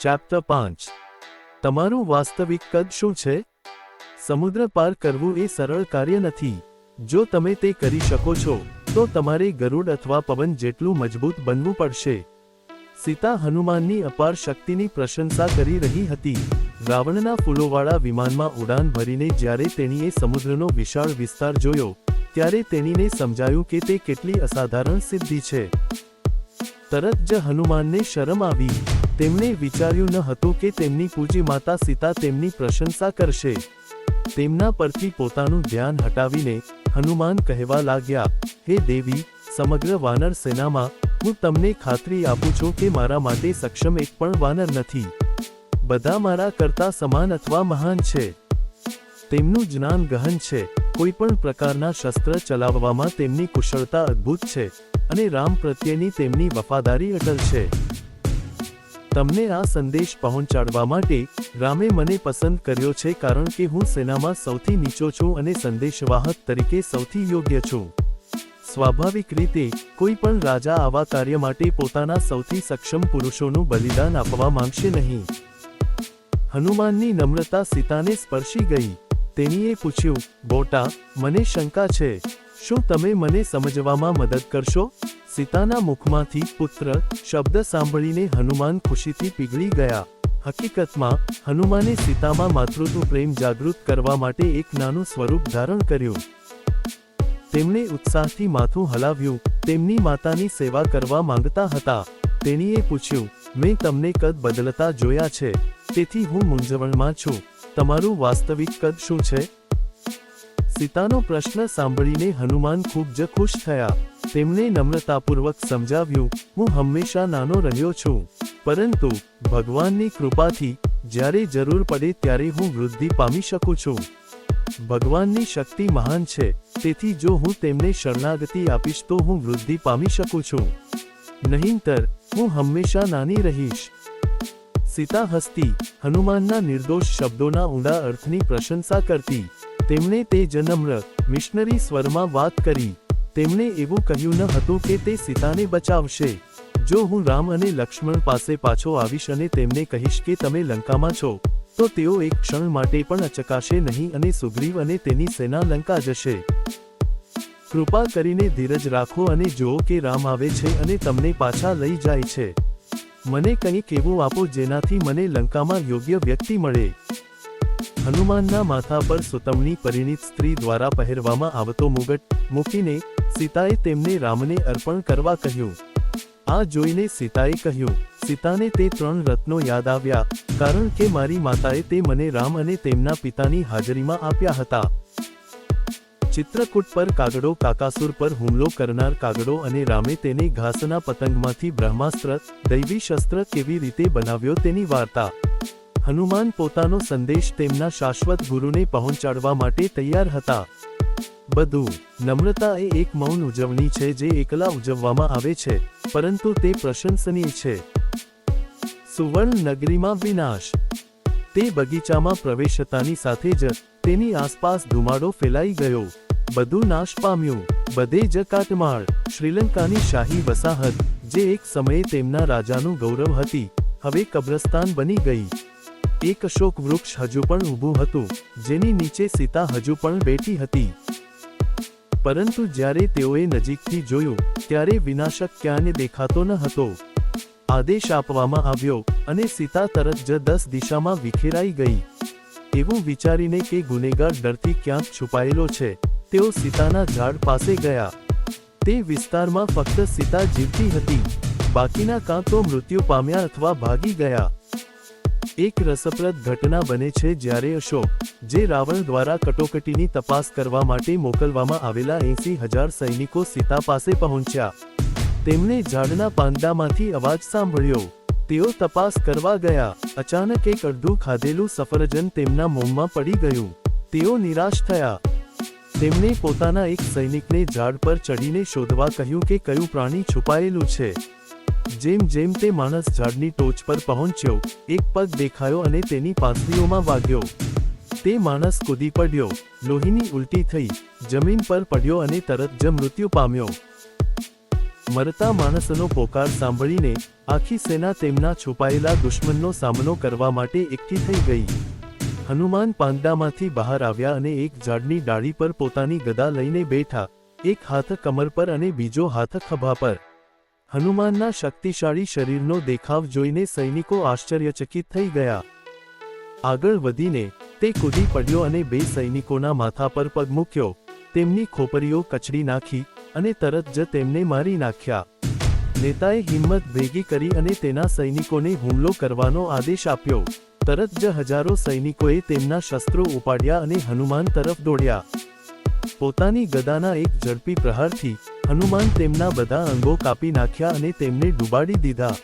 Chapter 5 તમારું વાસ્તવિક કદ શું છે? સમુદ્ર પાર કરવું એ સરળ કાર્ય નથી. જો તમે તે કરી શકો છો તો તમારે ગરુડ અથવા પવન જેટલું મજબૂત બનવું પડશે. સીતા હનુમાનની અપાર શક્તિની પ્રશંસા કરી રહી હતી. રાવણના ફૂલોવાળા વિમાનમાં ઉડાન ભરીને જ્યારે તેણીએ સમુદ્રનો વિશાળ વિસ્તાર જોયો ત્યારે તેણીને સમજાયું કે તે કેટલી અસાધારણ સિદ્ધિ છે. તરત જ હનુમાનને શરમ આવી. તેમણે વિચાર્યું ન હતું કે તેમની પૂજી માતા સીતા તેમની પ્રશંસા કરશે. તેમના પરથી પોતાનું ધ્યાન હટાવીને હનુમાન કહેવા લાગ્યા, હે દેવી, સમગ્ર વાનર સેનામાં હું તમને ખાતરી આપું છું કે મારા માટે સક્ષમ એક પણ વાનર નથી. બધા મારા કરતા સમાન અથવા મહાન છે. તેમનું જ્ઞાન ગહન છે. કોઈ પણ પ્રકારના શસ્ત્ર ચલાવવામાં તેમની કુશળતા અદ્ભુત છે અને રામ પ્રત્યેની તેમની વફાદારી અટલ છે. તમને આ સંદેશ પહોંચાડવા માટે રામે મને પસંદ કર્યો છે કારણ કે હું સેનામાં સૌથી નીચો છું અને સંદેશવાહક તરીકે સૌથી યોગ્ય છું. સ્વાભાવિક રીતે કોઈ પણ રાજા આવા કાર્ય માટે પોતાના સૌથી સક્ષમ પુરુષોનું બલિદાન આપવા માંગશે નહીં. હનુમાનની નમ્રતા સીતાને સ્પર્શી ગઈ. તેણીએ પૂછ્યું, બોટા, મને શંકા છે. શું તમે મને સમજવામાં મદદ કરશો? સીતાના મુખમાંથી પુત્ર શબ્દ સાંભળીને હનુમાન ખુશીથી પીગળી ગયા. હકીકતમાં હનુમાને સીતામાં માતૃત્વ પ્રેમ જાગૃત કરવા માટે એક નાનું સ્વરૂપ ધારણ કર્યું. તેમણે ઉત્સાહથી માથું હલાવ્યું. તેમની માતાની સેવા કરવા માંગતા હતા. તેણીએ પૂછ્યું, મેં તમને કદ બદલતા જોયા છે, તેથી હું મૂંઝવણમાં છું. તમારું વાસ્તવિક કદ શું છે? સીતાનો પ્રશ્ન સાંભળીને હનુમાન ખૂબ જ ખુશ થયા. તેમણે નમ્રતાપૂર્વક સમજાવ્યું, હું હંમેશા નાનો રહ્યો છું, પરંતુ ભગવાનની કૃપાથી જ્યારે જરૂર પડે ત્યારે હું વૃદ્ધિ પામી શકું છું. ભગવાનની શક્તિ મહાન છે, તેથી જો હું તેમને શરણાગતિ આપીશ તો હું વૃદ્ધિ પામી શકું છું. નહીંતર હું હંમેશા નાની રહીશ. સીતા હસતી, હનુમાનના નિર્દોષ શબ્દોના ઊંડા અર્થની પ્રશંસા કરતી. તેમણે તે જ નમ્ર, મિશનરી સ્વરમાં વાત કરી. તેમણે એવું કહ્યું ન હતું કે તે સીતાને બચાવશે. જો હું રામ અને લક્ષ્મણ પાસે પાછો આવીશ અને તેમને કહીશ કે તમે લંકામાં છો, તો તેઓ એક ક્ષણ માટે પણ અચકાશે નહીં અને સુગ્રીવ અને તેની સેના લંકા જશે. કૃપા કરીને ધીરજ રાખો અને જુઓ કે રામ આવે છે અને તમને પાછા લઈ જાય છે. મને કંઈક એવું આપો જેનાથી મને લંકામાં યોગ્ય વ્યક્તિ મળે. હનુમાનના માથા પર સુતમની પરિણીત સ્ત્રી દ્વારા પહેરવામાં આવતો મુગટ મૂકીને સીતાએ તેમને રામને અર્પણ કરવા કહ્યું. આ જોઈને સીતાએ કહ્યું, સીતાને તે 3 રત્નો યાદ આવ્યા, કારણ કે મારી માતાએ તે મને રામ અને તેમના પિતાની હાજરીમાં આપ્યા હતા. ચિત્રકૂટ પર કાગડો કાકાસુર પર હુમલો કરનાર કાગડો અને રામે તેને ઘાસના પતંગમાંથી બ્રહ્માસ્ત્ર, દૈવી શસ્ત્ર કેવી રીતે બનાવ્યો તેની વાર્તા. હનુમાન પોતાનો સંદેશ તેમના શાશ્વત ગુરુને પહોંચાડવા માટે તૈયાર હતા. બધું નમ્રતા એ એક મૌન ઉજવણી છે જે એકલા ઉજવવામાં આવે છે, પરંતુ તે પ્રશંસનીય છે. સુવર્ણ નગરીમાં વિનાશ. તે બગીચામાં પ્રવેશતાની સાથે જ તેની આસપાસ ધુમાડો ફેલાઈ ગયો. બધું નાશ પામ્યું. બધે જ કાટમાળ. શ્રીલંકાની શાહી વસાહત, જે એક સમયે તેમના રાજાનું ગૌરવ હતી, હવે કબ્રસ્તાન બની ગઈ. એક અશોક વૃક્ષ હજુ પણ ઊભું હતું, જેની નીચે સીતા હજુ પણ બેઠી હતી. પરંતુ જ્યારે તેઓએ નજીકથી જોયું ત્યારે વિનાશક ક્યાંય દેખાતો ન હતો. આદેશ આપવામાં આવ્યો અને સીતા તરત જ 10 દિશામાં વિખેરાઈ ગઈ. એવું વિચારીને કે ગુનેગાર ડરથી ક્યાંક છુપાયેલો છે, તેઓ સીતાના ઝાડ પાસે ગયા. તે વિસ્તારમાં ફક્ત સીતા જીવતી હતી. બાકીના કાં તો મૃત્યુ પામ્યા અથવા ભાગી ગયા. એક રસપ્રદ ઘટના બને છે જ્યારે અશોક, જે રાવણ દ્વારા કટોકટીની તપાસ કરવા માટે મોકલવામાં આવેલા 80,000 સૈનિકો સીતા પાસે પહોંચ્યા. તેમણે ઝાડના પાંદડામાંથી અવાજ સાંભળ્યો. તેઓ તપાસ કરવા ગયા. અચાનક એક અડધું ખાધેલું સફરજન તેમના મોંમાં પડી ગયું. તેઓ નિરાશ થયા. તેમણે પોતાના એક સૈનિકને ઝાડ પર ચડીને શોધવા કહ્યું કે કયું પ્રાણી છુપાયેલું છે. જેમ જેમ તે માણસ ઝાડની ટોચ પર પહોંચ્યો, એક પગ દેખાયો અને તેની પાંસળીઓમાં વાગ્યો. તે માણસ કૂદી પડ્યો. લોહીની ઉલટી થઈ, જમીન પર પડ્યો અને તરત જ મૃત્યુ પામ્યો. મરતા માણસનો પોકાર સાંભળીને આખી સેના તેમના છુપાયેલા દુશ્મનનો સામનો કરવા માટે એકઠી થઈ ગઈ. હનુમાન પાંદડામાંથી બહાર આવ્યા અને એક ઝાડની ડાળી પર પોતાની ગદા લઈને બેઠા, એક હાથ કમર પર અને બીજો હાથ ખભા પર. હનુમાનના શક્તિશાળી શરીરનો દેખાવ જોઈને સૈનિકો આશ્ચર્યચકિત થઈ ગયા. આગળ વધીને તે કૂદી પડ્યો અને બે સૈનિકોના માથા પર પગ મૂક્યો, તેમની ખોપરીઓ કચડી નાખી અને તરત જ તેમને મારી નાખ્યા. નેતાએ હિંમત ભેગી કરી અને તેના સૈનિકોને હુમલો કરવાનો આદેશ આપ્યો. તરત જ હજારો સૈનિકોએ તેમના શસ્ત્રો ઉપાડ્યા અને હનુમાન તરફ દોડ્યા. પોતાની ગદાના એક ઝડપી પ્રહારથી હનુમાન તેમના બધા અંગો કાપી નાખ્યા અને તેમને ડૂબાડી દીધા.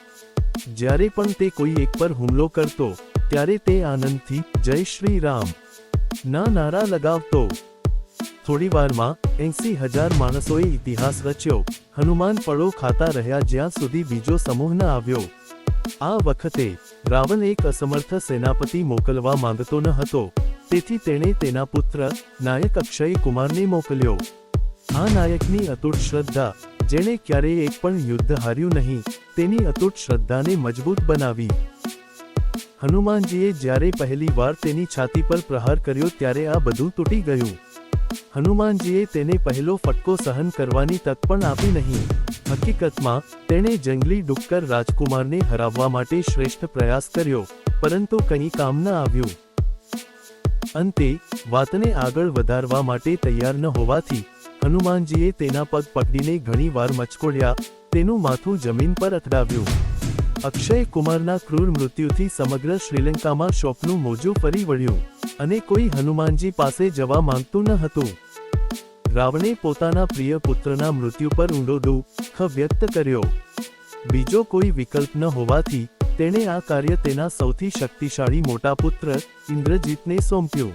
જ્યારે પણ તે કોઈ એક પર હુમલો કરતો, ત્યારે તે આનંદથી જય શ્રી રામ ના નારા લગાવતો. થોડીવારમાં 80,000 માણસોએ ઇતિહાસ રચ્યો. હનુમાન ફળો ખાતા રહ્યા જ્યાં સુધી બીજો સમૂહ ન આવ્યો. આ વખતે રાવણ એક અસમર્થ સેનાપતિ મોકલવા માંગતો ન હતો, તેથી તેણે તેના પુત્ર નાયક અક્ષય કુમારને મોકલ્યો. આ નાયકની અતૂટ શ્રદ્ધા, જેણે ક્યારેય એક પણ યુદ્ધ હાર્યું નહીં, તેની અતૂટ શ્રદ્ધાને મજબૂત બનાવી. હનુમાનજીએ જ્યારે પહેલી વાર તેની છાતી પર પ્રહાર કર્યો ત્યારે આ બધું તૂટી ગયું. હનુમાનજીએ તેને પહેલો ફટકો સહન કરવાની તક પણ આપી નહીં. હકીકતમાં તેણે જંગલી ડુક્કર રાજકુમારને હરાવવા માટે શ્રેષ્ઠ પ્રયાસ કર્યો, પરંતુ કંઈ કામ ન આવ્યું. અંતે વાતને આગળ વધારવા માટે તૈયાર ન હોવાથી હનુમાનજીએ તેના પગ પકડીને ઘણી વાર મચકોડ્યા, તેનું માથું જમીન પર અથડાવ્યું. અક્ષય કુમારના ક્રૂર મૃત્યુથી સમગ્ર શ્રીલંકામાં શોકનું મોજું ફરી વળ્યું, અને કોઈ હનુમાનજી પાસે જવા માંગતું ન હતું. રાવણે પોતાના પ્રિય પુત્રના મૃત્યુ પર ઊંડો દુઃખ વ્યક્ત કર્યો. બીજો કોઈ વિકલ્પ ન હોવાથી તેણે આ કાર્ય તેના સૌથી શક્તિશાળી મોટા પુત્ર ઇન્દ્રજીતને સોંપ્યું.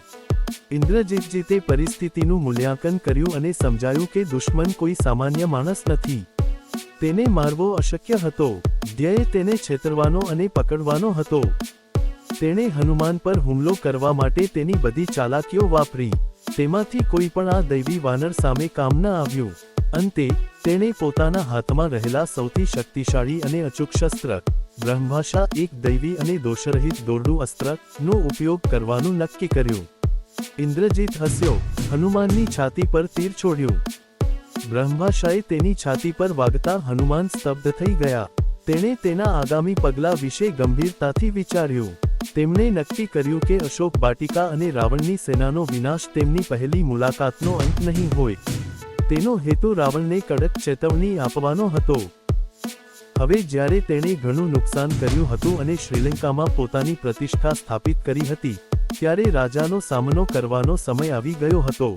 ઇન્દ્રજીતે પરિસ્થિતિનું મૂલ્યાંકન કર્યું અને સમજાયું કે દુશ્મન કોઈ સામાન્ય માણસ નથી. તેને મારવો અશક્ય હતો. ધ્યેય તેને છેતરવાનો અને પકડવાનો હતો. તેણે હનુમાન પર હુમલો કરવા માટે તેની બધી ચાલાકીઓ વાપરી. તેમાંથી કોઈ પણ આ દૈવી વાનર સામે કામ ન આવ્યું. અંતે તેણે પોતાના હાથમાં રહેલા સૌથી શક્તિશાળી અને અચૂક શસ્ત્ર બ્રહ્માસ્ત્ર, એક દૈવી અને દોષરહિત દોરડું અસ્ત્ર નો ઉપયોગ કરવાનું નક્કી કર્યું. ઇન્દ્રજીત હસ્યો, હનુમાનની છાતી પર તીર છોડ્યું. બ્રહ્માસ્ત્રએ તેની છાતી પર વાગતા હનુમાન સ્તબ્ધ થઈ ગયા. તેણે તેના આગામી પગલાં વિશે ગંભીરતાથી વિચાર્યું. તેમણે નક્કી કર્યું કે અશોક વાટિકા અને રાવણની સેનાનો વિનાશ તેમની પહેલી મુલાકાતનો અંત નહીં હોય. તેનો હેતુ રાવણને કડક ચેતવણી આપવાનો હતો. હવે જ્યારે તેણે ઘણું નુકસાન કર્યું હતું અને શ્રીલંકામાં પોતાની પ્રતિષ્ઠા સ્થાપિત કરી હતી, ત્યારે રાજાનો સામનો કરવાનો સમય આવી ગયો હતો.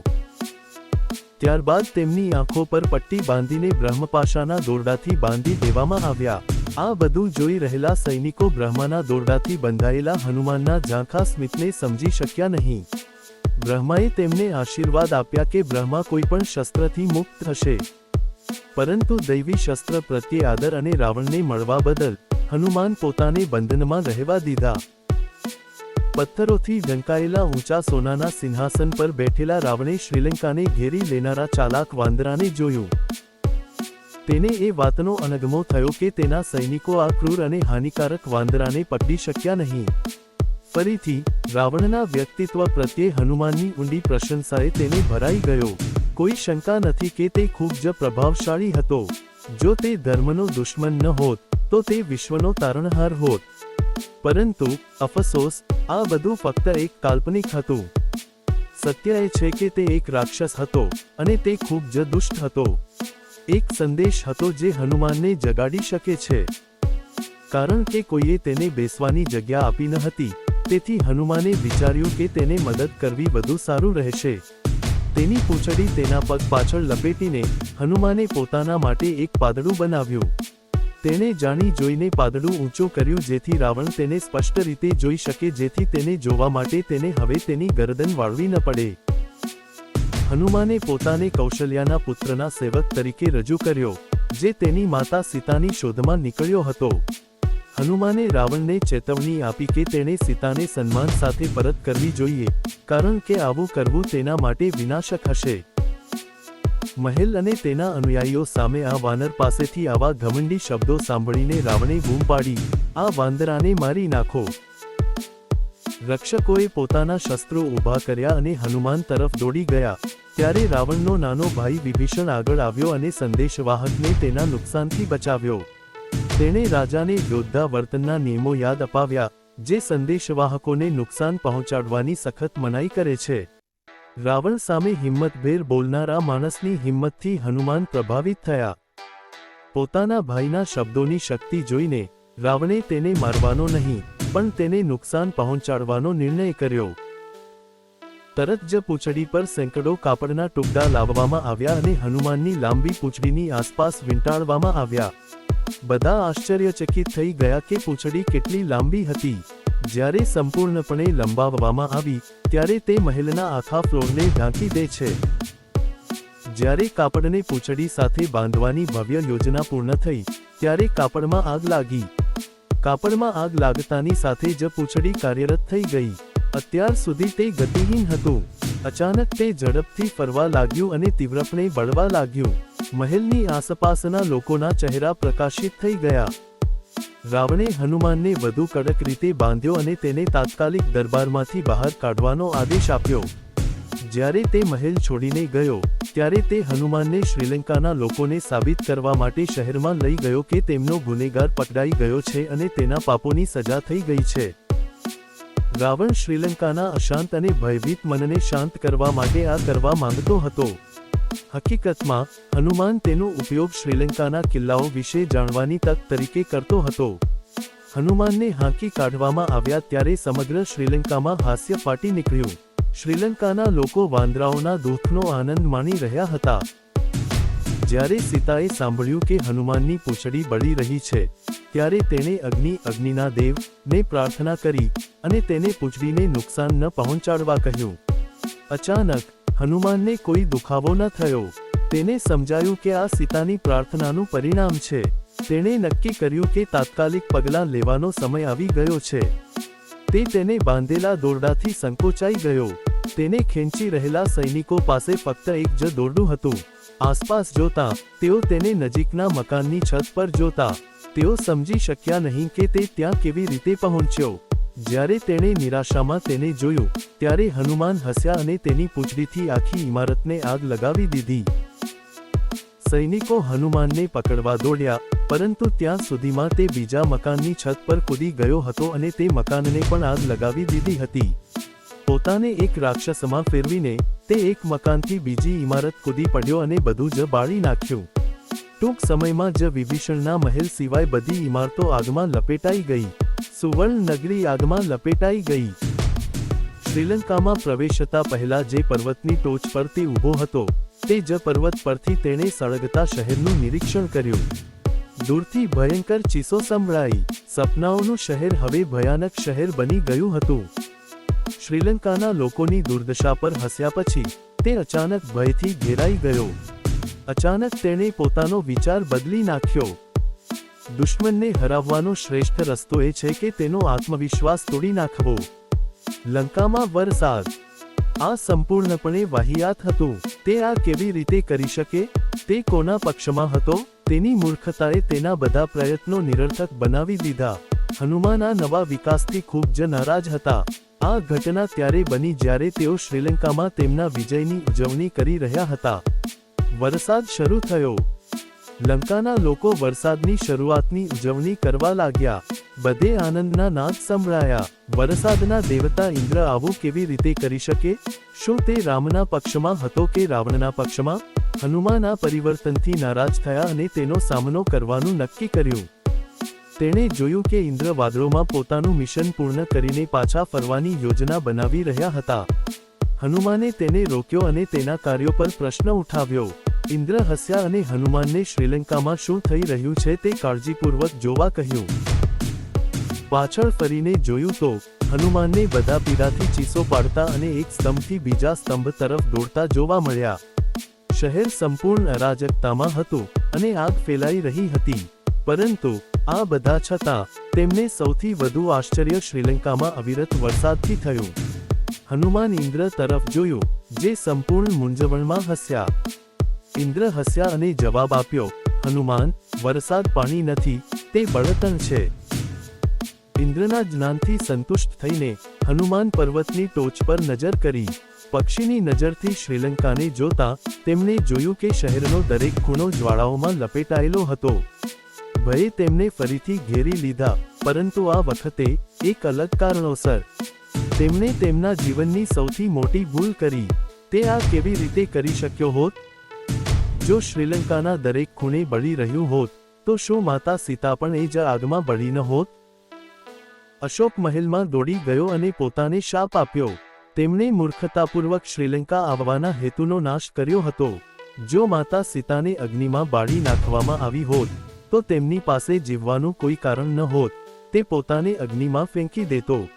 ત્યારબાદ તેમની આંખો પર પટ્ટી બાંધીને બ્રહ્મપાશાના દોરડાથી બાંધી દેવામાં આવ્યા. આ બધું જોઈ રહેલા સૈનિકો બ્રહ્માના દોરડાથી બંધાયેલા હનુમાનના ઝાંખા સ્મિતને સમજી શક્યા નહીં. બ્રહ્માએ તેમને આશીર્વાદ આપ્યા કે બ્રહ્મા કોઈ પણ શસ્ત્રથી મુક્ત થશે. પરંતુ દૈવી શસ્ત્ર પ્રત્યે આદર અને રાવણને મળવા બદલ હનુમાન પોતાને બંધનમાં રહેવા દીધા. પથ્થરોથી ઢંકાયેલા ઊંચા સોનાના સિંહાસન પર બેઠેલા રાવણે શ્રીલંકાને ઘેરી લેનારા ચાલાક વાંદરાને જોયું. તેને એ વાતનો અણગમો થયો કે તેના સૈનિકો આ ક્રૂર અને હાનિકારક વાંદરાને પકડી શક્યા નહીં. ફરીથી રાવણના વ્યક્તિત્વ પ્રત્યે હનુમાનની ઊંડી પ્રશંસાએ તેને ભરાઈ ગયો. કોઈ શંકા નથી કે તે ખૂબ જ પ્રભાવશાળી હતો. જો તે ધર્મનો દુશ્મન ન હોત, તો તે વિશ્વનો તારણહાર હોત. પરંતુ અફસોસ, આ બધું ફક્ત એક કાલ્પનિક હતું. સત્ય એ છે કે તે એક રાક્ષસ હતો, અને તે ખૂબ જ દુષ્ટ હતો. એક સંદેશ હતો જે હનુમાનને જગાડી શકે છે. કારણ કે કોઈએ તેને બેસવાની જગ્યા આપી ન હતી, તેથી હનુમાને વિચાર્યું કે તેને મદદ કરવી વધુ સારું રહેશે. તેની પૂંછડી તેના પગ પાછળ લપેટીને હનુમાને પોતાના માટે એક પાદડું બનાવ્યું. તેણે જાણી જોઈને પાદડું ઊંચું કર્યું જેથી રાવણ તેને સ્પષ્ટ રીતે જોઈ શકે, જેથી તેને જોવા માટે તેને હવે તેની ગરદન વાળવી ન પડે. હનુમાને પોતાને કૌશલ્યાના પુત્રના સેવક તરીકે રજૂ કર્યો, જે તેની માતા સીતાની શોધમાં નીકળ્યો હતો. હનુમાને રાવણને ચેતવણી આપી કે તેણે સીતાને સન્માન સાથે પરત કરવી જોઈએ, કારણ કે આવું કરવું તેના માટે વિનાશક હશે. મહેલ અને તેના અનુયાયીઓ સામે આ વાનર પાસેથી આવા ઘમંડી શબ્દો સાંભળીને રાવણે બૂમ પાડી, "આ વાંદરાને મારી નાખો." રક્ષકોએ પોતાના શસ્ત્રો ઊભા કર્યા અને હનુમાન તરફ દોડી ગયા. ત્યારે રાવણનો નાનો ભાઈ વિભીષણ આગળ આવ્યો અને સંદેશવાહકને તેના નુકસાનથી બચાવ્યો. તેણે રાજાને યોદ્ધા વર્તનના નિયમો યાદ અપાવ્યા, જે સંદેશવાહકોને નુકસાન પહોંચાડવાની સખત મનાઈ કરે છે. રાવણ સામે હિંમતભેર બોલનારા માણસની હિંમતથી હનુમાન પ્રભાવિત થયા. પોતાના ભાઈના શબ્દોની શક્તિ જોઈને રાવણે તેને મારવાનો નહીં, પણ તેને નુકસાન પહોંચાડવાનો નિર્ણય કર્યો. તરત જ પૂંછડી પર સેંકડો કાપડના ટુકડા લાવવામાં આવ્યા અને હનુમાનની લાંબી પૂંછડીની આસપાસ વીંટાળવામાં આવ્યા. બધા આશ્ચર્યચકિત થઈ ગયા કે પૂંછડી કેટલી લાંબી હતી. જ્યારે સંપૂર્ણપણે લંબાવવામાં આવી, ત્યારે તે મહેલના આખા ફ્લોરને ઢાંકી દે છે. જ્યારે કાપડને પૂંછડી સાથે બાંધવાની ભવ્ય યોજના પૂર્ણ થઈ, ત્યારે કાપડમાં આગ લાગી. કાપડમાં આગ લાગતાની સાથે જ પૂંછડી કાર્યરત થઈ ગઈ. અત્યાર સુધી તે ગતિહીન હતું. અચાનક તે ઝડપથી ફરવા લાગ્યું અને તીવ્રપણે બળવા લાગ્યું. મહેલની આસપાસના લોકોના ચહેરા પ્રકાશિત થઈ ગયા. રાવણે હનુમાનને વધુ કડક રીતે બાંધ્યો અને તેને તાત્કાલિક દરબારમાંથી બહાર કાઢવાનો આદેશ આપ્યો. જ્યારે તે મહેલ છોડીને ગયો, ત્યારે તે હનુમાનને શ્રીલંકાના લોકોને સાબિત કરવા માટે શહેરમાં લઈ ગયો કે તેમનો ગુનેગાર પકડાઈ ગયો છે અને તેના પાપોની સજા થઈ ગઈ છે. રાવણ શ્રીલંકાના અશાંત અને ભયભીત મનને શાંત કરવા માટે આ કરવા માંગતો હતો. હકીકતમાં, હનુમાન તેનો ઉપયોગ શ્રીલંકાના કિલ્લાઓ વિશે જાણવાની તક તરીકે કરતો હતો. હનુમાનને હાંકી કાઢવામાં આવ્યા ત્યારે સમગ્ર શ્રીલંકામાં હાસ્ય ફાટી નીકળ્યું. શ્રીલંકાના લોકો વાંદરાઓના દુઃખનો આનંદ માણી રહ્યા હતા. જ્યારે સીતાએ સાંભળ્યું કે હનુમાનની પૂંછડી બળી રહી છે, ત્યારે તેણે અગ્નિના દેવને પ્રાર્થના કરી અને તેને પૂંછડીને નુકસાન ન પહોંચાડવા કહ્યું. અચાનક હનુમાનને કોઈ દુખાવો ન થયો. તેને સમજાયું કે આ સીતાની પ્રાર્થનાનું પરિણામ છે. તેણે નક્કી કર્યું કે તાત્કાલિક પગલાં લેવાનો સમય આવી ગયો છે. તે તેને બાંધેલા દોરડાથી સંકોચાઈ ગયો. તેને ખેંચી રહેલા સૈનિકો પાસે ફક્ત એક જ દોરડું હતું. આસપાસ જોતા, તેઓ તેને નજીકના મકાનની છત પર જોતા, તેઓ સમજી શક્યા નહીં કે તે ત્યાં કેવી રીતે પહોંચ્યો. જ્યારે તેણે નિરાશામાં તેને જોયું, ત્યારે હનુમાન હસ્યા અને તેની પૂંછડીથી આખી ઇમારતને આગ લગાવી દીધી. સૈનિકો હનુમાનને પકડવા દોડ્યા, પરંતુ ત્યાં સુધીમાં તે બીજા મકાનની છત પર કૂદી ગયો હતો અને તે મકાનને પણ આગ લગાવી દીધી હતી. પોતાને એક રાક્ષસમાં ફેરવીને તે એક મકાનથી બીજી ઇમારત કૂદી પડ્યો અને બધું જ બાળી નાખ્યું. ટૂંક સમયમાં જ વિભીષણના મહેલ સિવાય બધી ઇમારતો આગમાં લપેટાઈ ગઈ. સુવર્ણ નગરી આગમાં લપેટાઈ ગઈ. શ્રીલંકામાં પ્રવેશતા પહેલા જે પર્વતની ટોચ પર તે ઊભો હતો, તે જ પર્વત પરથી તેણે સળગતા શહેરનું નિરીક્ષણ કર્યું. દૂરથી ભયંકર ચીસો સંભળાઈ. સપનાઓનું શહેર હવે ભયાનક શહેર બની ગયું હતું. શ્રીલંકાના લોકોની દુર્દશા પર હસ્યા પછી તે અચાનક ભયથી ઘેરાઈ ગયો. અચાનક તેણે પોતાનો વિચાર બદલી નાખ્યો. દુશ્મનને હરાવવાનો શ્રેષ્ઠ રસ્તો એ છે કે તેનો આત્મવિશ્વાસ તોડી નાખવો. લંકામાં વરસાદ. આ સંપૂર્ણપણે વાહિયાત હતું. તે આ કેવી રીતે કરી શકે? તે કોના પક્ષમાં હતો? તેની મૂર્ખતાએ તેના બધા પ્રયત્નો નિરર્થક બનાવી દીધા. હનુમાન આ નવા વિકાસથી ખૂબ જ નારાજ હતા. આ ઘટના ત્યારે બની જ્યારે તેઓ શ્રીલંકામાં તેમના વિજયની ઉજવણી કરી રહ્યા હતા. વરસાદ શરૂ થયો. લંકાના લોકો વરસાદની શરૂઆતની ઉજવણી કરવા લાગ્યા. બધે આનંદના નાદ સંભળાયા. વરસાદના દેવતા ઇન્દ્ર આવું કેવી રીતે કરી શકે? શું તે રામના પક્ષમાં હતો કે રાવણના પક્ષમાં? હનુમાન આ પરિવર્તનથી નારાજ થયા અને તેનો સામનો કરવાનું નક્કી કર્યું. તેણે જોયું કે ઇન્દ્ર વાદળોમાં પોતાનું મિશન પૂર્ણ કરીને પાછા ફરવાની યોજના બનાવી રહ્યા હતા. હનુમાને તેને રોક્યો અને તેના કાર્યો પર પ્રશ્ન ઉઠાવ્યો. ઇન્દ્ર હસ્યા અને હનુમાનને શ્રીલંકામાં શું થઈ રહ્યું છે તે કાળજીપૂર્વક જોવા કહ્યું. પાછળ ફરીને જોયું તો હનુમાનને બધા પીડાથી ચીસો પાડતા અને એક સ્તંભથી બીજા સ્તંભ તરફ દોડતા જોવા મળ્યા. શહેર સંપૂર્ણ અરાજકતામાં હતું અને આગ ફેલાઈ રહી હતી. પરંતુ આ બધા છતાં તેમને સૌથી વધુ આશ્ચર્ય શ્રીલંકામાં અવિરત વરસાદથી થયું. હનુમાન ઇન્દ્ર તરફ જોયું, જે સંપૂર્ણ મૂંઝવણમાં હસ્યા. ઇન્દ્ર હસ્યા અને જવાબ આપ્યો, હનુમાન, વરસાદ પાણી નથી, તે બળતણ છે. ઇન્દ્રના જ્ઞાનથી સંતુષ્ટ થઈને હનુમાન પર્વતની ટોચ પર નજર કરી. પક્ષીની નજરથી શ્રીલંકાને જોતા તેમણે જોયું કે શહેરનો દરેક ખૂણો જ્વાળાઓમાં લપેટાયેલો હતો. ભયે તેમને ફરીથી ઘેરી લીધા, પરંતુ આ વખતે એક અલગ કારણોસર. તેમણે તેમના જીવનની સૌથી મોટી ભૂલ કરી. તે આ કેવી રીતે કરી શક્યો હોત? જો શ્રીલંકાના દરેક ખૂણે બળી રહ્યું હોત, તો શું માતા સીતા પણ એ જ આગમાં બળી ન હોત? અશોક મહેલમાં દોડી ગયો અને પોતાને શાપ આપ્યો. તેમણે મૂર્ખતાપૂર્વક શ્રીલંકા આવવાના હેતુનો નાશ કર્યો હતો. જો માતા સીતાને અગ્નિમાં બાળી નાખવામાં આવી હોત, તો તેમની પાસે જીવવાનું કોઈ કારણ ન હોત. તે પોતાને અગ્નિમાં ફેંકી દેતો.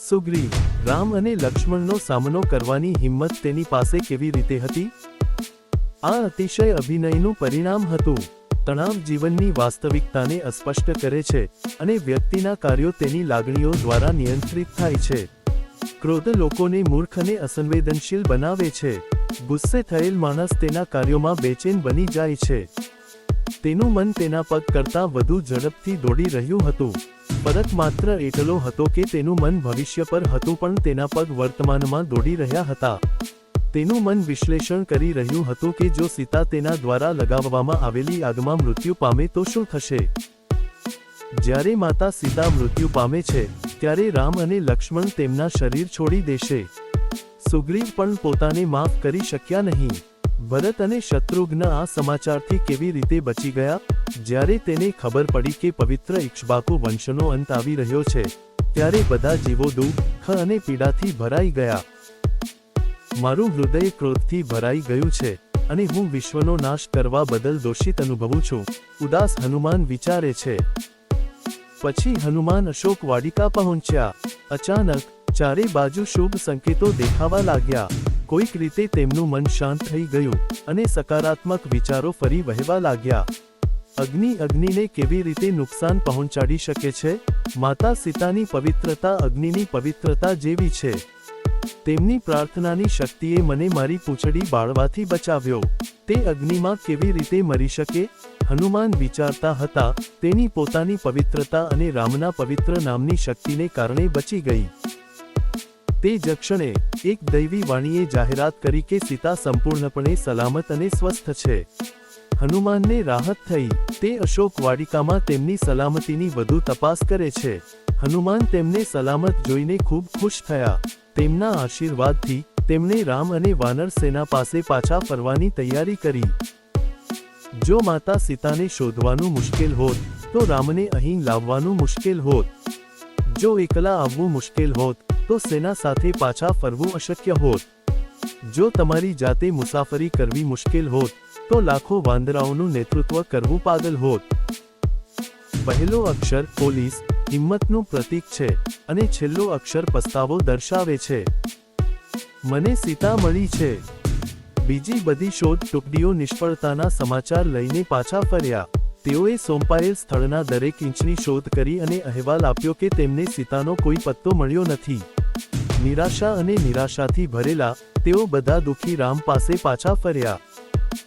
સુગ્રીવ, રામ અને લક્ષ્મણનો સામનો કરવાની હિંમત તેની પાસે કેવી રીતે હતી? આ અતિશય અભિનયનું પરિણામ હતું. તણાવ જીવનની વાસ્તવિકતાને અસ્પષ્ટ કરે છે, અને વ્યક્તિના કાર્યો તેની લાગણીઓ દ્વારા નિયંત્રિત થાય છે. ક્રોધ લોકોને મૂર્ખ અને અસંવેદનશીલ બનાવે છે. ગુસ્સે થયેલ માણસ તેના કાર્યોમાં બેચેન બની જાય છે. તેનું મન તેના પગ કરતાં વધુ ઝડપથી દોડી રહ્યું હતું. ફરક માત્ર એટલો હતો કે તેનું મન ભવિષ્ય પર હતું, પણ તેના પગ વર્તમાનમાં દોડી રહ્યા હતા. તેનું મન વિશ્લેષણ કરી રહ્યું હતું કે જો સીતા તેના દ્વારા લગાવવામાં આવેલી આગમાં મૃત્યુ પામે તો શું થશે. જ્યારે માતા સીતા મૃત્યુ પામે છે, ત્યારે રામ અને લક્ષ્મણ તેમના શરીર છોડી દેશે. સુગ્રીવ પણ પોતાને માફ કરી શક્યા નહીં. ભરત અને શત્રુઘ્ન આ સમાચારથી કેવી રીતે બચી ગયા? જ્યારે તેને ખબર પડી કે પવિત્ર ઇક્ષ્બાકુ વંશનો અંત આવી રહ્યો છે, ત્યારે બધા જીવો દુઃખ અને પીડાથી ભરાઈ ગયા. મારું હૃદય ક્રોધથી ભરાઈ ગયું છે, અને હું વિશ્વનો નાશ કરવા બદલ દોષિત અનુભવું છું, ઉદાસ હનુમાન વિચારે છે. પછી હનુમાન અશોક વાટિકા પહોંચ્યા. અચાનક ચારે બાજુ શુભ સંકેતો દેખાવા લાગ્યા. કોઈક રીતે તેમનું મન શાંત થઈ ગયું, અને સકારાત્મક વિચારો ફરી વહેવા લાગ્યા. અગ્નિ અગ્નિને કેવી રીતે નુકસાન પહોંચાડી શકે છે? માતા સીતાની પવિત્રતા અગ્નિની પવિત્રતા જેવી છે. તેમની પ્રાર્થનાની શક્તિએ મને મારી પૂંછડી બાળવાથી બચાવ્યો. તે અગ્નિમાં કેવી રીતે મરી શકે? હનુમાન વિચારતા હતા, તેની પોતાની પવિત્રતા અને રામના પવિત્ર નામની શક્તિને કારણે બચી ગઈ. તે જ ક્ષણે એક દૈવી વાણીએ જાહેરાત કરી કે સીતા સંપૂર્ણપણે સલામત અને સ્વસ્થ છે. હનુમાનને રાહત થઈ. તે અશોક વાટિકામાં તેમની સલામતીની વધુ તપાસ કરે છે. હનુમાન તેમને સલામત જોઈને ખૂબ ખુશ થયા. તેમના આશીર્વાદથી તેમણે રામ અને વાનર સેના પાસે પાછા ફરવાની તૈયારી કરી. જો માતા સીતાને શોધવાનું મુશ્કેલ હોત, તો રામને અહીં લાવવાનું મુશ્કેલ હોત. જો એકલા આવવું મુશ્કેલ હોત, તો સેના સાથે પાછા ફરવું અશક્ય હોત. જો તમારી જાતે મુસાફરી કરવી મુશ્કેલ હોત, તો લાખો વાંદરાઓનું નેતૃત્વ કરવું પાગલ હોત. પહેલો અક્ષર પોલીસ હિંમતનું પ્રતીક છે, અને છેલ્લો અક્ષર પસ્તાવો દર્શાવે છે. મને સીતા મળી છે. બીજી બધી શોધ ટુકડીઓ નિષ્ફળતાના સમાચાર લઈને પાછા ફર્યા. તેઓએ સોંપાયેલ સ્થળના દરેક ઇંચની શોધ કરી અને અહેવાલ આપ્યો કે તેમને સીતાનો કોઈ પત્તો મળ્યો નથી. નિરાશા અને નિરાશાથી ભરેલા, તેઓ બધા દુઃખી રામ પાસે પાછા ફર્યા.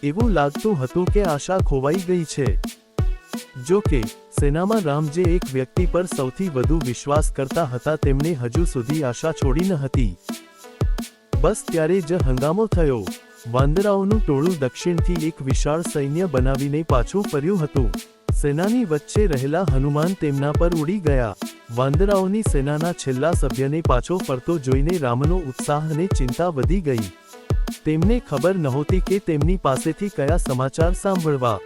એવું લાગતું હતું કે આશા ખોવાઈ ગઈ છે. જો કે સેનામાં રામ જે એક વ્યક્તિ પર સૌથી વધુ વિશ્વાસ કરતા હતા, તેમણે હજુ સુધી આશા છોડી ન હતી. બસ ત્યારે જ હંગામો થયો. વાંદરાઓનું ટોળું દક્ષિણથી એક વિશાળ સૈન્ય બનાવીને પાછું ફર્યું હતું. સેનાની વચ્ચે રહેલા હનુમાન તેમના પર ઉડી ગયા. વાંદરાઓની સેનાના છેલ્લા સભ્યને પાછો ફરતો જોઈને રામનો ઉત્સાહ અને ચિંતા વધી ગઈ. તેમને ખબર નહોતી કે તેમની પાસેથી કયા સમાચાર સાંભળવા.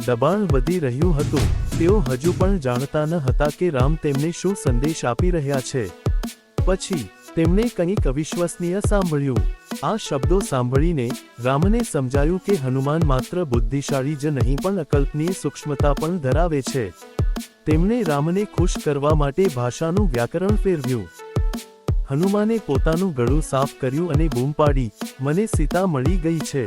દબાણ વધી રહ્યું હતું. તેઓ હજુ પણ જાણતા ન હતા કે રામ તેમને શું સંદેશ આપી રહ્યા છે. પછી તેમણે કંઈક અવિશ્વસનીય સાંભળ્યું. આ શબ્દો સાંભળીને રામને સમજાયું કે હનુમાન માત્ર બુદ્ધિશાળી જ નહીં પણ અકલ્પનીય સૂક્ષ્મતા પણ ધરાવે છે. તેમણે રામને ખુશ કરવા માટે ભાષાનું વ્યાકરણ ફેરવ્યું. હનુમાને પોતાનું ગળું સાફ કર્યું અને બૂમ પાડી, મને સીતા મળી ગઈ છે.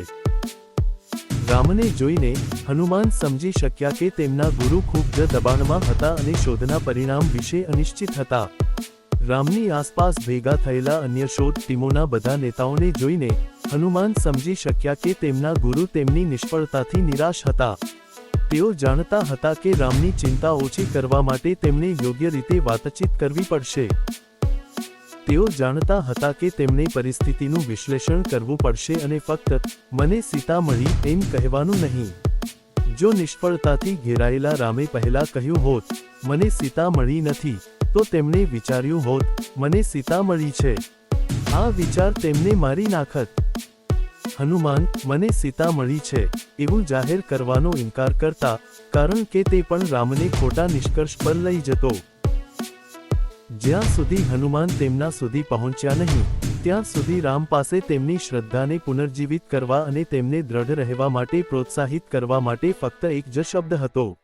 રામને જોઈને હનુમાન સમજી શક્યા કે તેમના ગુરુ ખૂબ જ દબાણમાં હતા અને શોધના પરિણામ વિશે અનિશ્ચિત હતા. રામની આસપાસ ભેગા થયેલા અન્ય શોધ ટીમોના બધા નેતાઓને જોઈને હનુમાન સમજી શક્યા કે તેમના ગુરુ તેમની નિષ્ફળતાથી નિરાશ હતા. તેઓ જાણતા હતા કે રામની ચિંતા ઓછી કરવા માટે તેમણે યોગ્ય રીતે વાતચીત કરવી પડશે. તેઓ જાણતા હતા કે તેમણે પરિસ્થિતિનું વિશ્લેષણ કરવું પડશે અને ફક્ત "મને સીતા મળી" એમ કહેવાનું નહીં. જો નિષ્ફળતાથી ઘેરાયેલા રામે પહેલા કહ્યું હોત, "મને સીતા મળી નથી", તો તેમણે વિચાર્યું હોત, "મને સીતા મળી છે." આ વિચાર તેમને મારી નાખત. હનુમાન "મને સીતા મળી છે" એવું જાહેર કરવાનો ઇનકાર કરતા, કારણ કે તે પણ રામને ખોટા નિષ્કર્ષ પર લઈ જતો. જ્યાં સુધી હનુમાન તેમના સુધી પહોંચ્યા નહીં, ત્યાં સુધી રામ પાસે તેમની શ્રદ્ધાને પુનર્જીવિત કરવા અને તેમને દ્રઢ રહેવા માટે પ્રોત્સાહિત કરવા માટે ફક્ત એક જ શબ્દ હતો.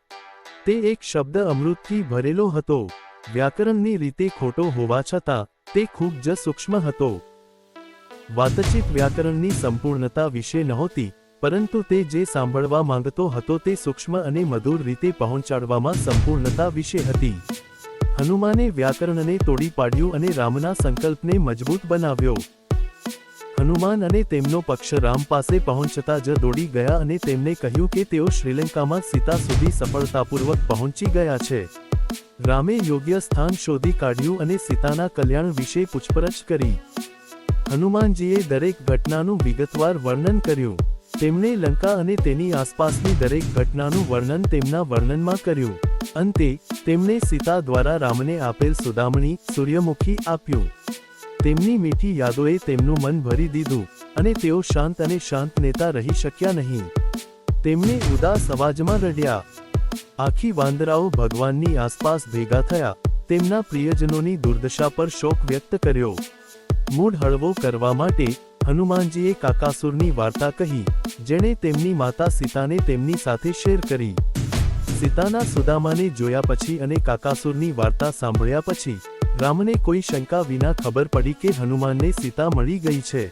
તે એક શબ્દ અમૃતથી ભરેલો હતો. વ્યાકરણની રીતે ખોટો હોવા છતાં તે ખૂબ જ સૂક્ષ્મ હતો. વાતચીત વ્યાકરણની સંપૂર્ણતા વિશે નહોતી, પરંતુ તે જે સાંભળવા માંગતો હતો તે સૂક્ષ્મ અને મધુર રીતે પહોંચાડવામાં સંપૂર્ણતા વિશે હતી. હનુમાને વ્યાકરણને તોડી પાડ્યું અને રામના સંકલ્પને મજબૂત બનાવ્યો. હનુમાન અને તેમનો પક્ષ રામ પાસે પહોંચતા જ દોડી ગયા અને તેમને કહ્યું કે તેઓ શ્રીલંકામાં સીતા સુધી સફળતાપૂર્વક પહોંચી ગયા છે. રામે યોગ્ય સ્થાન શોધી કાઢ્યું અને સીતાના કલ્યાણ વિશે પૂછપરછ કરી. હનુમાનજીએ દરેક ઘટનાનું વિગતવાર વર્ણન કર્યું. તેમણે લંકા અને તેની આસપાસની દરેક ઘટનાનું વર્ણન તેમના વર્ણનમાં કર્યું. અંતે તેમણે સીતા દ્વારા રામને આપેલ સુદામણી, સૂર્યમુખી આપ્યું. તેમની મીઠી યાદોએ તેમનું મન ભરી દીધું અને તેઓ શાંત અને શાંત નેતા રહી શક્યા નહીં. તેમણે ઉદાસ અવાજમાં રડ્યા. આખી વાંદરાઓ ભગવાનની આસપાસ ભેગા થયા. તેમના પ્રિયજનોની દુર્દશા પર શોક વ્યક્ત કર્યો. મૂડ હળવો કરવા માટે હનુમાનજીએ કાકાસુરની વાર્તા કહી, જેણે તેમની માતા સીતાને તેમની સાથે શેર કરી. સીતાના સુદામાને જોયા પછી અને કાકાસુરની વાર્તા સાંભળ્યા પછી રામને કોઈ શંકા વિના ખબર પડી કે હનુમાનને સીતા મળી ગઈ છે.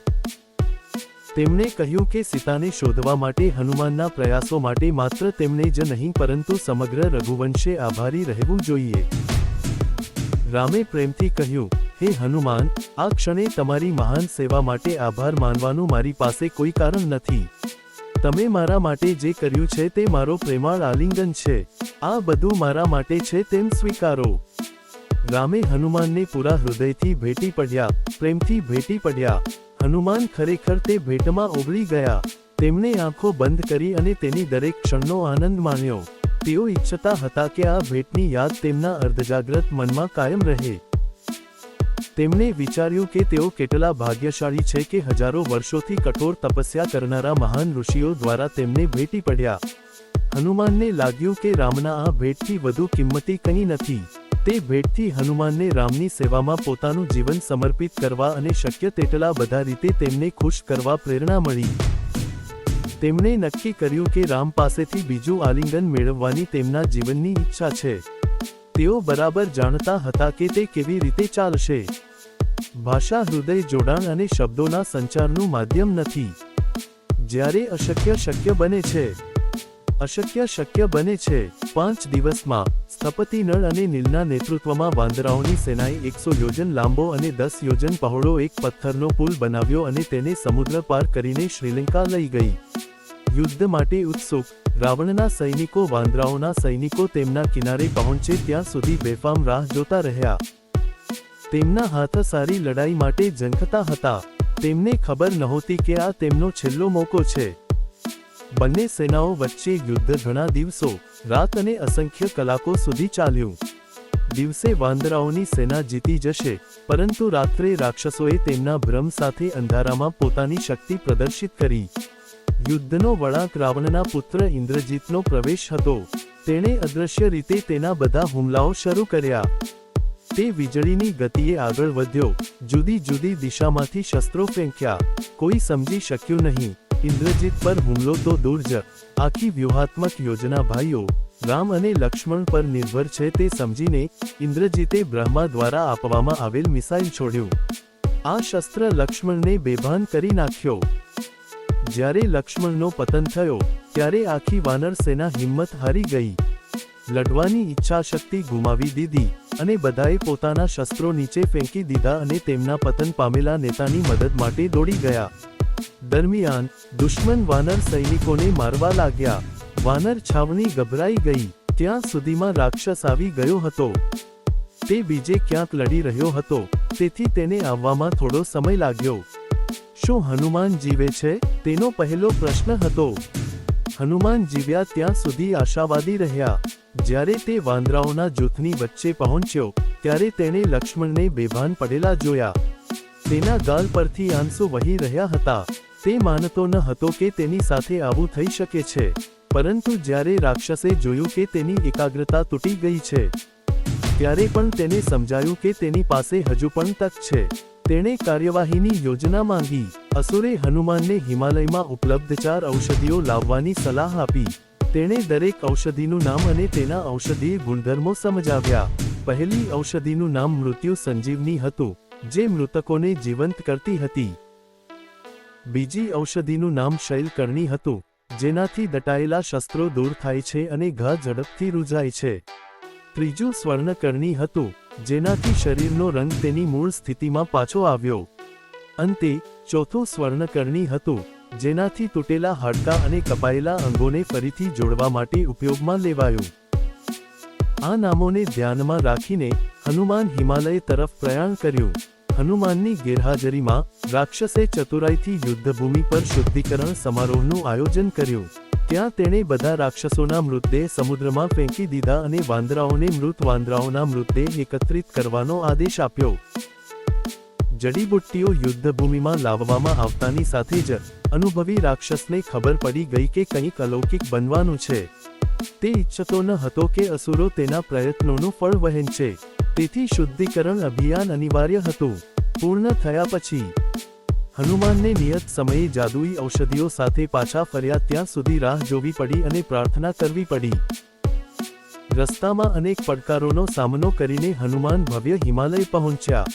તેમણે કહ્યું કે સીતાને શોધવા માટે હનુમાનના પ્રયાસો માટે માત્ર તેમણે જ નહીં પરંતુ સમગ્ર રઘુવંશે આભારી રહેવું જોઈએ. રામે પ્રેમથી કહ્યું, "હે હનુમાન, આ ક્ષણે તમારી મહાન સેવા માટે આભાર માનવાનું મારી પાસે કોઈ કારણ નથી. તમે મારા માટે જે કર્યું છે તે મારો પ્રેમાળ આલિંગન છે. આ બધું મારા માટે છે તેમ સ્વીકારો." રામે હનુમાનને પૂરા હૃદયથી ભેટી પડ્યા, પ્રેમથી ભેટી પડ્યા. હનુમાન ખરેખર તે ભેટમાં ઓગળી ગયા. તેમણે આંખો બંધ કરી અને તેની દરેક ક્ષણનો આનંદ માણ્યો. તેઓ ઈચ્છતા હતા કે આ ભેટની યાદ તેમના અર્ધજાગ્રત મનમાં કાયમ રહે. તેમણે વિચાર્યું કે તેઓ કેટલા ભાગ્યશાળી છે કે હજારો વર્ષોથી કઠોર તપસ્યા કરનારા મહાન ઋષિઓ દ્વારા તેમને ભેટી પડ્યા. હનુમાનને લાગ્યું કે રામના આ ભેટથી વધુ કિંમતી કંઈ નથી. તે ભેટથી હનુમાનને રામની સેવામાં પોતાનું જીવન સમર્પિત કરવા અને શક્ય તેટલા બધા રીતે તેમને ખુશ કરવા પ્રેરણા મળી. તેમણે નક્કી કર્યું કે રામ પાસેથી બીજું આલિંગન મેળવવાની તેમના જીવનની ઈચ્છા છે. તેઓ બરાબર જાણતા હતા કે તે કેવી રીતે ચાલશે. ભાષા હૃદય જોડાણ અને શબ્દોના સંચારનું માધ્યમ નથી. જ્યારે અશક્ય શક્ય બને છે. અશક્ય શક્ય બને છે. 5 દિવસમાં સ્થપતિ નળ અને નીલના નેતૃત્વમાં વાંદરાઓની સેનાએ 100 યોજન લાંબો અને 10 યોજન પહોળો એક પથ્થરનો પુલ બનાવ્યો અને તેને સમુદ્ર પાર કરીને શ્રીલંકા લઈ ગઈ. યુદ્ધ માટે ઉત્સુક રાવણના સૈનિકો વાંદરાઓના સૈનિકો તેમના કિનારે પહોંચે ત્યાં સુધી બેફામ રાહ જોતા રહ્યા. તેમના હાથ સારી લડાઈ માટે ઝંખતા હતા. તેમને ખબર નહોતી કે આ તેમનો છેલ્લો મોકો છે. બંને સેનાઓ વચ્ચે યુદ્ધ ઘણા દિવસો, રાત અને અસંખ્ય કલાકો સુધી ચાલ્યું. દિવસે વાંદરાઓની સેના જીતી જશે, પરંતુ રાત્રે રાક્ષસોએ તેમના ભ્રમ સાથે અંધારામાં પોતાની શક્તિ પ્રદર્શિત કરી. યુદ્ધનો વળાંક રાવણના પુત્ર ઇન્દ્રજીતનો પ્રવેશ હતો. તેણે અદૃશ્ય રીતે તેના બધા હુમલાઓ શરૂ કર્યા. તે વીજળીની ગતિએ આગળ વધ્યો, જુદી જુદી દિશામાંથી શસ્ત્રો ફેંક્યા. કોઈ સમજી શક્યું નહીં. ઇન્દ્રજીત પર હુમલો તો દૂર જ, આખી વ્યૂહાત્મક યોજના ભાઈઓ રામ અને લક્ષ્મણ પર નિર્ભર છે તે સમજીને ઇન્દ્રજીતે બ્રહ્મા દ્વારા આપવામાં આવેલ મિસાઇલ છોડ્યું. આ શસ્ત્ર લક્ષ્મણને બેભાન કરી નાખ્યો. જ્યારે લક્ષ્મણનો પતન થયો, ત્યારે આખી વાનર સેના હિંમત હારી ગઈ. લડવાની ઈચ્છાશક્તિ ગુમાવી દીધી. અને બધાએ પોતાના શસ્ત્રો નીચે ફેંકી દીધા અને તેમના પતન પામેલા નેતાની મદદ માટે દોડી ગયા. દરમિયાન દુશ્મન વાનર સૈનિકોને મારવા લાગ્યા. વાનર છાવણી ગભરાઈ ગઈ. ત્યાં સુધીમાં રાક્ષસ આવી ગયો હતો. તે બીજે ક્યાંક લડી રહ્યો હતો, તેથી તેને આવવામાં થોડો સમય લાગ્યો. શું હનુમાન જીવે છે? તેનો પહેલો પ્રશ્ન હતો. હનુમાન જીવ્યા ત્યાં સુધી આશાવાદી રહ્યા. જ્યારે તે વાંદરાઓના જૂથની વચ્ચે પહોંચ્યો, ત્યારે તેણે લક્ષ્મણને બેભાન પડેલા જોયા. તેના ગાલ પરથી આંસુ વહી રહ્યા હતા. તે માનતો ન હતો કે તેની સાથે આવું થઈ શકે છે. પરંતુ જ્યારે રાક્ષસે જોયું કે તેની એકાગ્રતા તૂટી ગઈ છે, ત્યારે પણ તેને સમજાયું કે તેની પાસે હજુ પણ તક છે. તેણે કાર્યવાહીની યોજના માંગી. અસુરે હનુમાનને હિમાલયમાં ઉપલબ્ધ 4 ઔષધિઓ લાવવાની સલાહ આપી. તેણે દરેક ઔષધિનું નામ અને તેના ઔષધીય ગુણધર્મો સમજાવ્યા. પહેલી ઔષધિનું નામ મૃત્યુ સંજીવની હતું, જે મૃતકોને જીવંત કરતી હતી. બીજી ઔષધિનું નામ શૈલકર્ણી હતું, જેનાથી દટાયેલા શસ્ત્રો દૂર થાય છે અને ઘા ઝડપથી રૂઝાય છે. ત્રીજું સ્વર્ણકર્ણી હતું, જેનાથી શરીરનો રંગ તેની મૂળ સ્થિતિમાં પાછો આવ્યો. અંતે ચોથું સ્વર્ણકર્ણી હતું, જેનાથી તૂટેલા હાડકાં અને કપાયેલા અંગોને ફરીથી જોડવા માટે ઉપયોગમાં લેવાયું. આ નામોને ધ્યાનમાં રાખીને હનુમાન હિમાલય તરફ પ્રયાણ કર્યું. હનુમાનની ગેરહાજરીમાં રાક્ષસે ચતુરાઈથી યુદ્ધભૂમિ પર શુદ્ધિકરણ સમારોહનું આયોજન કર્યું. ત્યાં તેણે બધા રાક્ષસોના મૃતદેહ સમુદ્રમાં ફેંકી દીધા અને વાંદરાઓને મૃત વાંદરાઓના મૃતદેહ એકત્રિત કરવાનો આદેશ આપ્યો. જડીબુટ્ટીઓ યુદ્ધભૂમિમાં લાવવામાં આવતાની સાથે જ અનુભવી રાક્ષસને ખબર પડી ગઈ કે કંઈક અલૌકિક બનવાનું છે. તે ઈચ્છતો ન હતો કે અસુરો તેના પ્રયત્નોનું ફળ વહેંચે. તેથી શુદ્ધિકરણ અભિયાન અનિવાર્ય હતું. પૂર્ણ થયા પછી હનુમાનને નિયત સમયે જાદુઈ ઔષધિઓ સાથે પાછા ફર્યા ત્યાં સુધી રાહ જોવી પડી અને પ્રાર્થના કરવી પડી. રસ્તામાં અનેક પડકારોનો સામનો કરીને હનુમાન ભવ્ય હિમાલય પહોંચ્યા.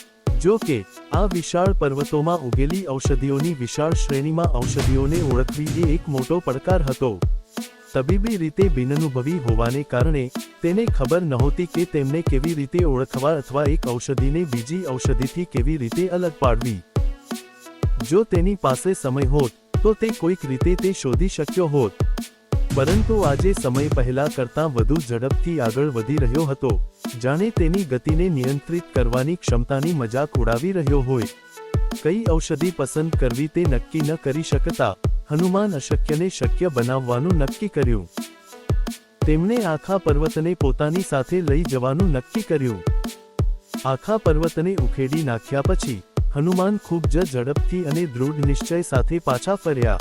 જો કે આ વિશાળ પર્વતોમાં ઉગેલી ઔષધિઓની વિશાળ શ્રેણીમાં ઔષધિઓને ઓળખવી એ એક મોટો પડકાર હતો. તબીબી રીતે બિનઅનુભવી હોવાને કારણે તેને ખબર નહોતી કે તેમને કેવી રીતે ઓળખવા અથવા એક ઔષધિને બીજી ઔષધિથી કેવી રીતે અલગ પાડવી. જો તેની પાસે સમય હોત તો તે કોઈક રીતે તે શોધી શક્યો હોત. પરંતુ આજે સમય પહેલા કરતાં વધુ ઝડપથી આગળ વધી રહ્યો હતો, જાણે તેની ગતિને નિયંત્રિત કરવાની ક્ષમતાની મજાક ઉડાવી રહ્યો હોય. કઈ ઔષધિ પસંદ કરવી તે નક્કી ન કરી શકતા હનુમાન અશક્યને શક્ય બનાવવાનું નક્કી કર્યું. તેમણે આખા પર્વતને પોતાની સાથે લઈ જવાનું નક્કી કર્યું. આખા પર્વતને ઉખેડી નાખ્યા પછી હનુમાન ખૂબ જ ઝડપથી અને દૃઢ નિશ્ચય સાથે પાછા ફર્યા.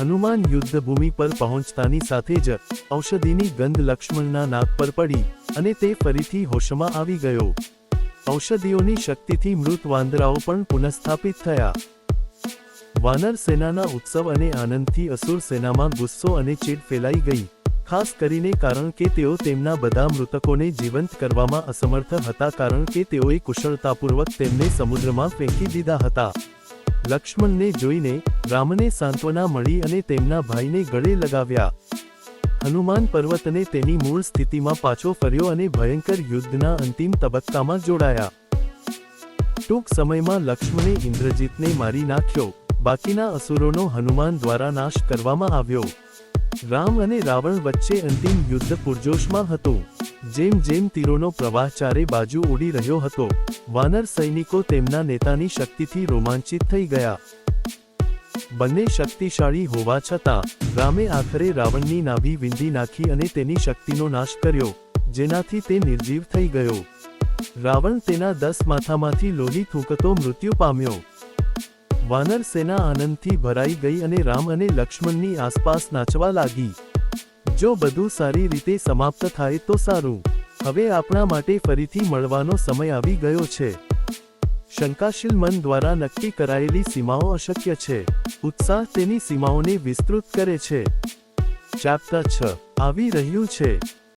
હનુમાન યુદ્ધભૂમિ પર પહોંચતાની સાથે જ ઔષધિની ગંધ લક્ષ્મણના નાક પર પડી અને તે ફરીથી હોશમાં આવી ગયો. ઔષધિઓની શક્તિથી મૃત વાંદરાઓ પણ પુનઃસ્થાપિત થયા. વાનર સેનાના ઉત્સવ અને આનંદથી અસુર સેનામાં ગુસ્સો અને ચીડ ફેલાઈ ગઈ, ખાસ કરીને કારણ કે તેઓ તેમના બધા મૃતકોને જીવંત કરવામાં અસમર્થ હતા કારણ કે તેઓએ કુશળતાપૂર્વક તેમને સમુદ્રમાં ફેંકી દીધા હતા. લક્ષ્મણને જોઈને રામને સાંત્વના મળી અને તેમના ભાઈને ગળે લગાવ્યા. હનુમાન પર્વતને તેની મૂળ સ્થિતિમાં પાછો ફર્યો અને ભયંકર યુદ્ધના અંતિમ તબક્કામાં જોડાયા. ટૂંક સમયમાં લક્ષ્મણે ઇન્દ્રજીતને મારી નાખ્યો. બાકીના અસુરોનો હનુમાન દ્વારા નાશ કરવામાં આવ્યો. રામ અને રાવણ વચ્ચે અંતિમ યુદ્ધ પૂરજોશમાં હતું. જેમ જેમ તીરોનો પ્રવાહ ચારે બાજુ ઉડી રહ્યો હતો, વાનર સૈનિકો તેમના નેતાની શક્તિથી રોમાંચિત થઈ ગયા. બંને શક્તિશાળી હોવા છતાં રામે આખરે રાવણની નાભી વીંધી નાખી અને તેની શક્તિનો નાશ કર્યો, જેનાથી તે નિર્જીવ થઈ ગયો. રાવણ તેના 10 માથામાંથી લોહી થૂંકતો મૃત્યુ પામ્યો. વાનર સેના આનંદથી ભરાઈ ગઈ અને રામ અને લક્ષ્મણની આસપાસ નાચવા લાગી. જો બધું સારી રીતે સમાપ્ત થાય તો સારું. હવે આપણા માટે ફરીથી મળવાનો સમય આવી ગયો છે. શંકાશીલ મન દ્વારા નક્કી કરાયેલી સીમાઓ અશક્ય છે. ઉત્સાહ તેની સીમાઓને વિસ્તૃત કરે છે. ચેપ્ટર 6 આવી રહ્યું છે.